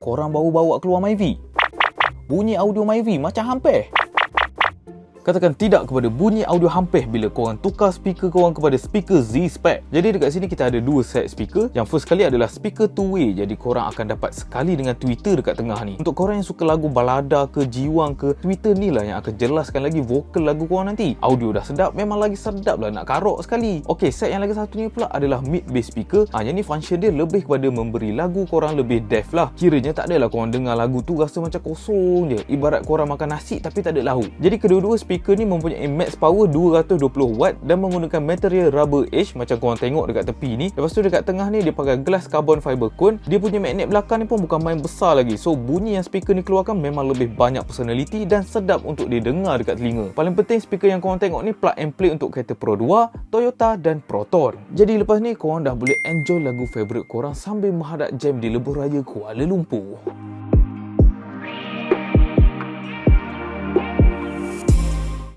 Korang baru bawa keluar Myvi. Bunyi audio Myvi macam hampir. Katakan tidak kepada bunyi audio hampir bila korang tukar speaker korang kepada speaker Z-Spec. Jadi dekat sini kita ada dua set speaker. Yang first kali adalah speaker two-way. Jadi korang akan dapat sekali dengan tweeter dekat tengah ni. Untuk korang yang suka lagu balada ke jiwang ke, tweeter ni lah yang akan jelaskan lagi vokal lagu korang nanti. Audio dah sedap, memang lagi sedap lah nak karok sekali. Okey, set yang lagi satunya pula adalah mid-bass speaker. Yang ni function dia lebih kepada memberi lagu korang lebih depth lah. Kiranya tak adalah korang dengar lagu tu rasa macam kosong je. Ibarat korang makan nasi tapi tak ada lauk. Jadi kedua-dua speaker ni mempunyai max power 220 watt dan menggunakan material rubber edge macam korang tengok dekat tepi ni. Lepas tu dekat tengah ni dia pakai glass carbon fiber cone. Dia punya magnet belakang ni pun bukan main besar lagi. So bunyi yang speaker ni keluarkan memang lebih banyak personality dan sedap untuk didengar dekat telinga. Paling penting speaker yang korang tengok ni plug and play untuk kereta Pro 2, Toyota dan Proton. Jadi lepas ni korang dah boleh enjoy lagu favourite korang sambil menghadap jam di lebuh raya Kuala Lumpur.